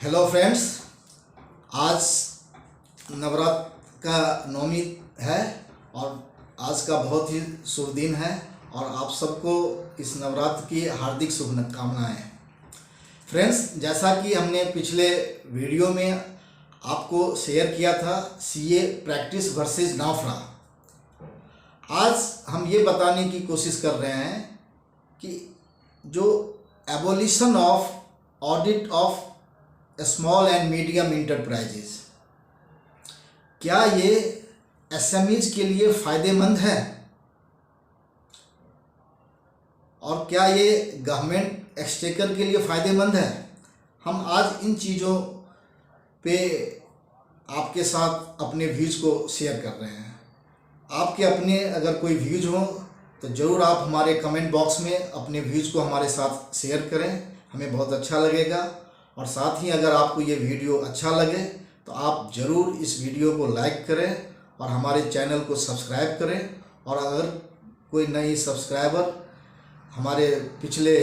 Hello friends, आज नवरात्र का नवमी है और आज का बहुत ही शुभ दिन है और आप सबको इस नवरात्र की हार्दिक शुभकामनाएं। फ्रेंड्स, जैसा कि हमने पिछले वीडियो में आपको शेयर किया था सीए प्रैक्टिस वर्सेस नाफरा, आज हम ये बताने की कोशिश कर रहे हैं कि जो abolition of audit of small and medium enterprises, क्या ये एसएमईज के लिए फ़ायदेमंद है और क्या ये गवर्नमेंट एक्सचेकर के लिए फ़ायदेमंद है। हम आज इन चीज़ों पे आपके साथ अपने व्यूज़ को शेयर कर रहे हैं। आपके अपने अगर कोई व्यूज़ हों तो ज़रूर आप हमारे कमेंट बॉक्स में अपने व्यूज़ को हमारे साथ शेयर करें, हमें बहुत अच्छा लगेगा। और साथ ही अगर आपको ये वीडियो अच्छा लगे तो आप ज़रूर इस वीडियो को लाइक करें और हमारे चैनल को सब्सक्राइब करें। और अगर कोई नई सब्सक्राइबर हमारे पिछले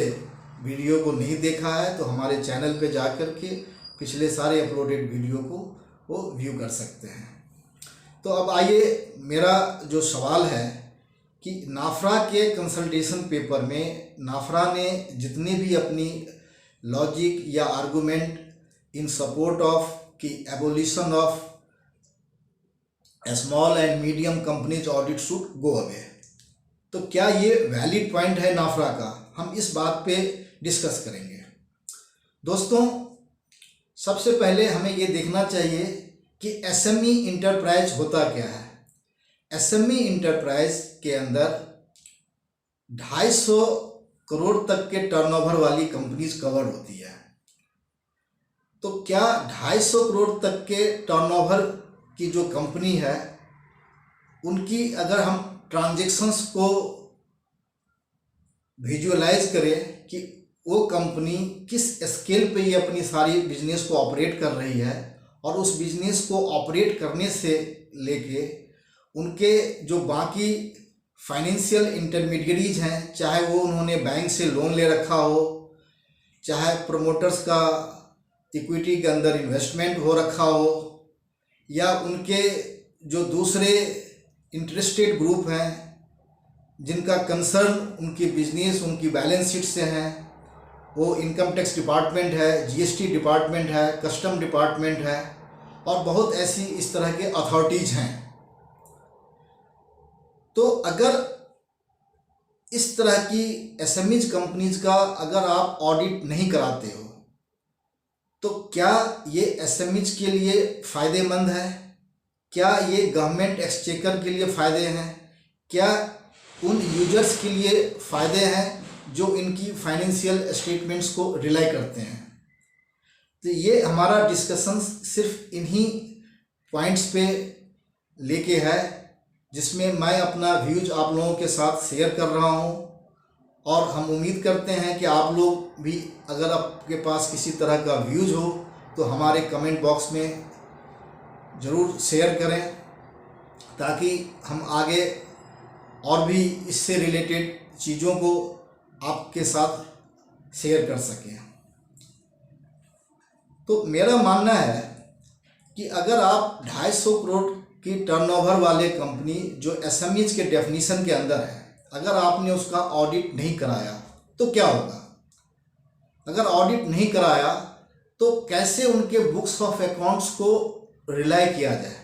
वीडियो को नहीं देखा है तो हमारे चैनल पे जाकर के पिछले सारे अपलोडेड वीडियो को वो व्यू कर सकते हैं। तो अब आइए, मेरा जो सवाल है कि नाफरा के कंसल्टेशन पेपर में नाफरा ने जितने भी अपनी लॉजिक या आर्गुमेंट इन सपोर्ट ऑफ कि abolition of small and medium companies audit should go away, तो क्या ये वैलिड पॉइंट है नाफरा का, हम इस बात पे डिस्कस करेंगे। दोस्तों, सबसे पहले हमें ये देखना चाहिए कि एसएमई इंटरप्राइज होता क्या है। एसएमई इंटरप्राइज के अंदर 250 करोड़ तक के टर्नओवर वाली कंपनीज कवर होती है। तो क्या 250 करोड़ तक के टर्नओवर की जो कंपनी है उनकी अगर हम ट्रांजैक्शंस को विजुअलाइज करें कि वो कंपनी किस स्केल पे ये अपनी सारी बिजनेस को ऑपरेट कर रही है और उस बिजनेस को ऑपरेट करने से लेके उनके जो बाकी फाइनेंशियल इंटरमीडिएरीज हैं, चाहे वो उन्होंने बैंक से लोन ले रखा हो, चाहे प्रोमोटर्स का इक्विटी के अंदर इन्वेस्टमेंट हो रखा हो, या उनके जो दूसरे इंटरेस्टेड ग्रुप हैं जिनका कंसर्न उनकी बिजनेस उनकी बैलेंस शीट से हैं, वो इनकम टैक्स डिपार्टमेंट है, जीएसटी डिपार्टमेंट है, कस्टम डिपार्टमेंट है और बहुत ऐसी इस तरह के अथॉरिटीज़ हैं। तो अगर इस तरह की एसएमईज कंपनीज का अगर आप ऑडिट नहीं कराते हो तो क्या ये एसएमईज के लिए फ़ायदेमंद है? क्या ये गवर्नमेंट एक्सचेकर के लिए फ़ायदे हैं? क्या उन यूजर्स के लिए फ़ायदे हैं जो इनकी फाइनेंशियल स्टेटमेंट्स को रिलाई करते हैं? तो ये हमारा डिस्कशन सिर्फ इन्हीं पॉइंट्स पे लेके है, जिसमें मैं अपना व्यूज आप लोगों के साथ शेयर कर रहा हूँ। और हम उम्मीद करते हैं कि आप लोग भी अगर आपके पास किसी तरह का व्यूज हो तो हमारे कमेंट बॉक्स में ज़रूर शेयर करें, ताकि हम आगे और भी इससे रिलेटेड चीज़ों को आपके साथ शेयर कर सकें। तो मेरा मानना है कि अगर आप 250 करोड़ की टर्नओवर वाले कंपनी जो एसएमईज के डेफिनेशन के अंदर है, अगर आपने उसका ऑडिट नहीं कराया तो क्या होगा। अगर ऑडिट नहीं कराया तो कैसे उनके बुक्स ऑफ अकाउंट्स को रिलाई किया जाए।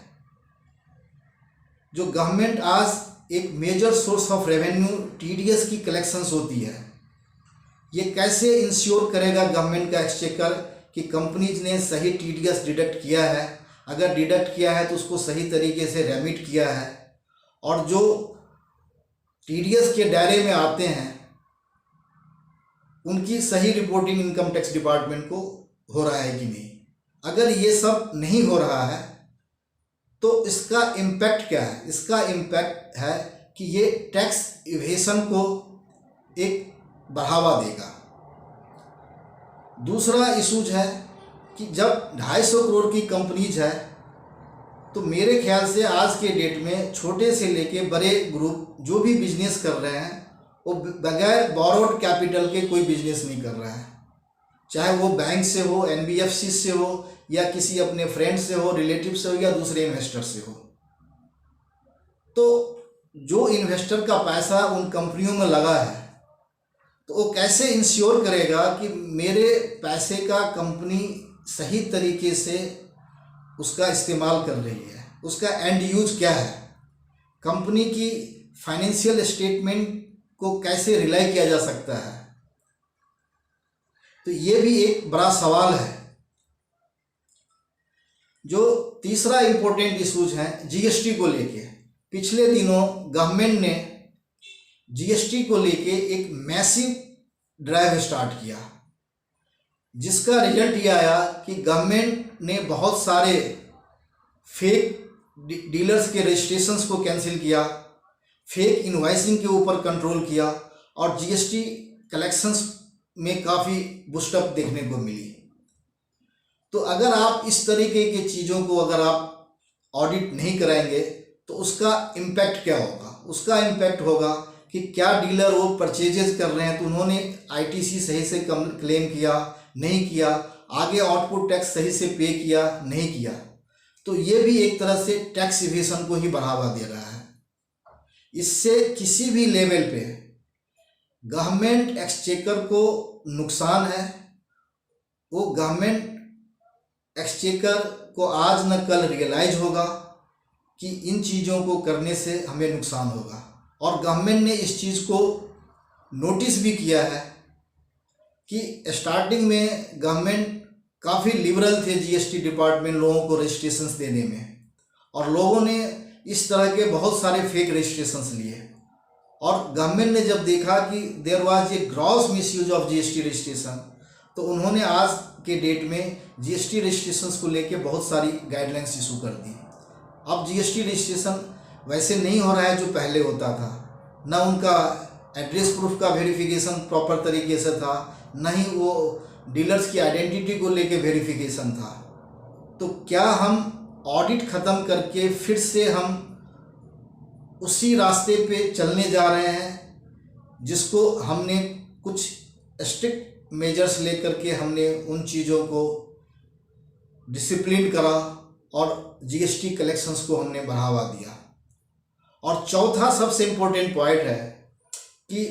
जो गवर्नमेंट आज एक major source of revenue TDS की कलेक्शंस होती है, ये कैसे इंश्योर करेगा गवर्नमेंट का एक्सचेकर कि कंपनीज ने सही टीडीएस डिडक्ट किया है, अगर डिडक्ट किया है तो उसको सही तरीके से रेमिट किया है, और जो टीडीएस के दायरे में आते हैं उनकी सही रिपोर्टिंग इनकम टैक्स डिपार्टमेंट को हो रहा है कि नहीं। अगर ये सब नहीं हो रहा है तो इसका इम्पैक्ट क्या है? इसका इम्पैक्ट है कि ये टैक्स इवेशन को एक बढ़ावा देगा। दूसरा इशूज है कि जब 250 करोड़ की कंपनीज है तो मेरे ख्याल से आज के डेट में छोटे से लेके बड़े ग्रुप जो भी बिजनेस कर रहे हैं वो बगैर बोरोड कैपिटल के कोई बिजनेस नहीं कर रहा है। चाहे वो बैंक से हो, एनबीएफसी से हो, या किसी अपने फ्रेंड से हो, रिलेटिव से हो, या दूसरे इन्वेस्टर से हो। तो जो इन्वेस्टर का पैसा उन कंपनियों में लगा है, तो वो कैसे इंश्योर करेगा कि मेरे पैसे का कंपनी सही तरीके से उसका इस्तेमाल कर रही है, उसका एंड यूज क्या है, कंपनी की फाइनेंशियल स्टेटमेंट को कैसे रिलाई किया जा सकता है। तो ये भी एक बड़ा सवाल है। जो तीसरा इम्पोर्टेंट इशूज है जीएसटी को लेके, पिछले दिनों गवर्नमेंट ने जीएसटी को लेके एक मैसिव ड्राइव स्टार्ट किया, जिसका रिजल्ट ये आया कि गवर्नमेंट ने बहुत सारे फेक डीलर्स के रजिस्ट्रेशंस को कैंसिल किया, फेक इनवॉइसिंग के ऊपर कंट्रोल किया, और जीएसटी कलेक्शंस में काफ़ी बूस्टअप देखने को मिली। तो अगर आप इस तरीके की चीज़ों को अगर आप ऑडिट नहीं कराएंगे तो उसका इम्पैक्ट क्या होगा? उसका इम्पैक्ट होगा कि क्या डीलर वो परचेजेस कर रहे हैं तो उन्होंने आईटीसी सही से क्लेम किया नहीं किया, आगे आउटपुट टैक्स सही से पे किया नहीं किया। तो ये भी एक तरह से टैक्स इवेशन को ही बढ़ावा दे रहा है। इससे किसी भी लेवल पे गवर्नमेंट एक्सचेकर को नुकसान है। वो गवर्नमेंट एक्सचेकर को आज न कल रियलाइज होगा कि इन चीज़ों को करने से हमें नुकसान होगा, और गवर्नमेंट ने इस चीज़ को नोटिस भी किया है कि स्टार्टिंग में गवर्नमेंट काफ़ी लिबरल थे जीएसटी डिपार्टमेंट लोगों को रजिस्ट्रेशंस देने में, और लोगों ने इस तरह के बहुत सारे फेक रजिस्ट्रेशंस लिए, और गवर्नमेंट ने जब देखा कि there was a gross misuse of GST registration, तो उन्होंने आज के डेट में जीएसटी रजिस्ट्रेशंस को लेके बहुत सारी गाइडलाइंस इशू कर दी। अब जीएसटी रजिस्ट्रेशन वैसे नहीं हो रहा है जो पहले होता था, ना उनका एड्रेस प्रूफ का वेरिफिकेशन प्रॉपर तरीके से था, ना ही वो डीलर्स की आइडेंटिटी को लेके वेरिफिकेशन था। तो क्या हम ऑडिट ख़त्म करके फिर से हम उसी रास्ते पे चलने जा रहे हैं जिसको हमने कुछ स्ट्रिक्ट मेजर्स लेकर के हमने उन चीज़ों को डिसिप्लिन करा और जीएसटी कलेक्शंस को हमने बढ़ावा दिया। और चौथा सबसे इम्पोर्टेंट पॉइंट है कि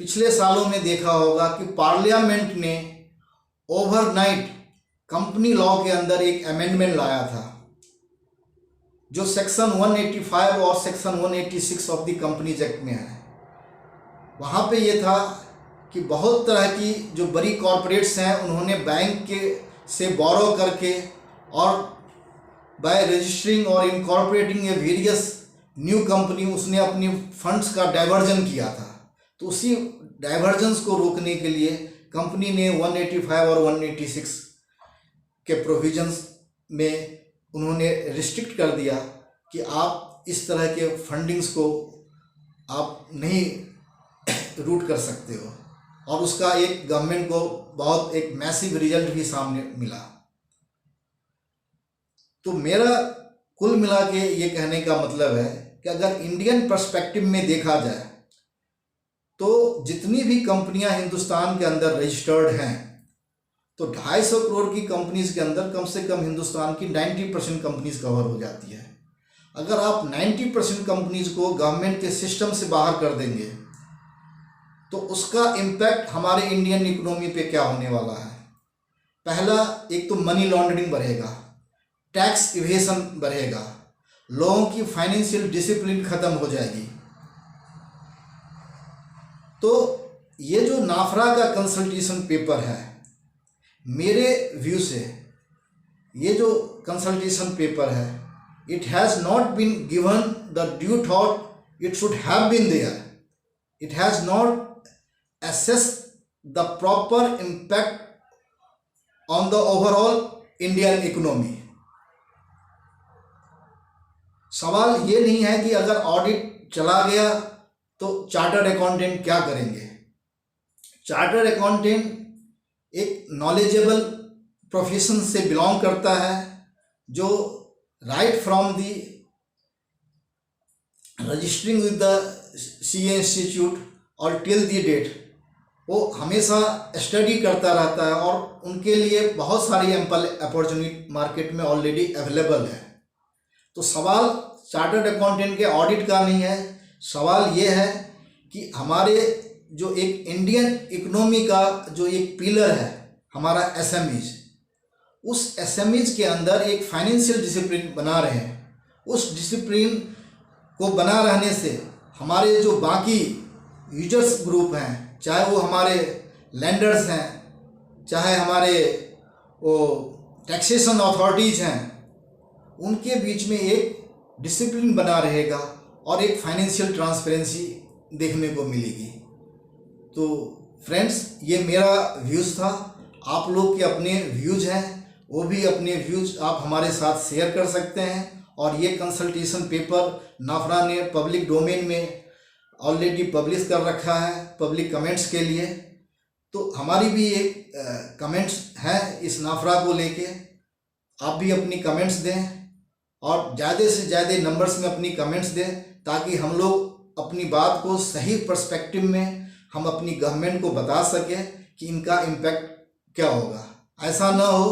पिछले सालों में देखा होगा कि पार्लियामेंट ने ओवरनाइट कंपनी लॉ के अंदर एक अमेंडमेंट लाया था, जो सेक्शन 185 और section 186 of the companies act में है। वहाँ पे ये था कि बहुत तरह की जो बड़ी कॉरपोरेट्स हैं उन्होंने बैंक के से बोरो करके और बाय रजिस्टरिंग और इनकॉर्पोरेटिंग ए वेरियस न्यू कंपनी उसने अपनी फंड्स का डाइवर्जन किया था। तो उसी डाइवर्जन्स को रोकने के लिए कंपनी ने 185 और 186 के प्रोविजंस में उन्होंने रिस्ट्रिक्ट कर दिया कि आप इस तरह के फंडिंग्स को आप नहीं रूट कर सकते हो, और उसका एक गवर्नमेंट को बहुत एक मैसिव रिजल्ट भी सामने मिला। तो मेरा कुल मिला के ये कहने का मतलब है कि अगर इंडियन पर्सपेक्टिव में देखा जाए तो जितनी भी कंपनियां हिंदुस्तान के अंदर रजिस्टर्ड हैं, तो 250 करोड़ की कंपनीज के अंदर कम से कम हिंदुस्तान की 90% कंपनीज कवर हो जाती है। अगर आप 90% कंपनीज को गवर्नमेंट के सिस्टम से बाहर कर देंगे तो उसका इम्पैक्ट हमारे इंडियन इकोनॉमी पे क्या होने वाला है? पहला, एक तो मनी लॉन्ड्रिंग बढ़ेगा, टैक्स इवेशन बढ़ेगा, लोगों की फाइनेंशियल डिसिप्लिन खत्म हो जाएगी। तो ये जो नाफरा का कंसल्टेशन पेपर है, मेरे व्यू से ये जो कंसल्टेशन पेपर है, it has not been given the due thought it should have been there. It has not assessed the proper impact on the overall Indian economy। सवाल ये नहीं है कि अगर ऑडिट चला गया तो चार्टर्ड अकाउंटेंट क्या करेंगे। चार्टर्ड अकाउंटेंट एक नॉलेजेबल प्रोफेशन से बिलोंग करता है, जो right from the registering with the CA institute और टिल दी डेट वो हमेशा स्टडी करता रहता है और उनके लिए बहुत सारी एम्पल अपॉर्चुनिटी मार्केट में ऑलरेडी अवेलेबल है। तो सवाल चार्टर्ड अकाउंटेंट के ऑडिट का नहीं है, सवाल ये है कि हमारे जो एक इंडियन इकोनॉमी का जो एक पिलर है हमारा एसएमईज, उस एसएमईज के अंदर एक फाइनेंशियल डिसिप्लिन बना रहे हैं। उस डिसिप्लिन को बना रहने से हमारे जो बाकी यूजर्स ग्रुप हैं, चाहे वो हमारे लैंडर्स हैं, चाहे हमारे वो टैक्सेशन अथॉरिटीज़ हैं, उनके बीच में एक डिसिप्लिन बना रहेगा और एक फाइनेंशियल ट्रांसपेरेंसी देखने को मिलेगी। तो फ्रेंड्स, ये मेरा व्यूज़ था। आप लोग के अपने व्यूज़ हैं, वो भी अपने व्यूज़ आप हमारे साथ शेयर कर सकते हैं। और ये कंसल्टेशन पेपर नाफरा ने पब्लिक डोमेन में ऑलरेडी पब्लिश कर रखा है पब्लिक कमेंट्स के लिए। तो हमारी भी एक कमेंट्स है इस नाफरा को लेके, आप भी अपनी कमेंट्स दें और ज़्यादा से ज़्यादा नंबर्स में अपनी कमेंट्स दें, ताकि हम लोग अपनी बात को सही पर्सपेक्टिव में हम अपनी गवर्नमेंट को बता सकें कि इनका इम्पैक्ट क्या होगा। ऐसा ना हो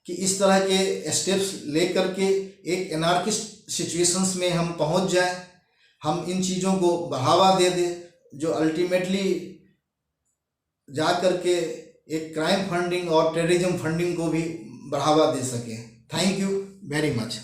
कि इस तरह के स्टेप्स लेकर के एक एनार्किस्ट सिचुएशंस में हम पहुंच जाएं, हम इन चीज़ों को बढ़ावा दे दें जो अल्टीमेटली जा कर के एक क्राइम फंडिंग और टेररिज्म फंडिंग को भी बढ़ावा दे सके। Thank you very much.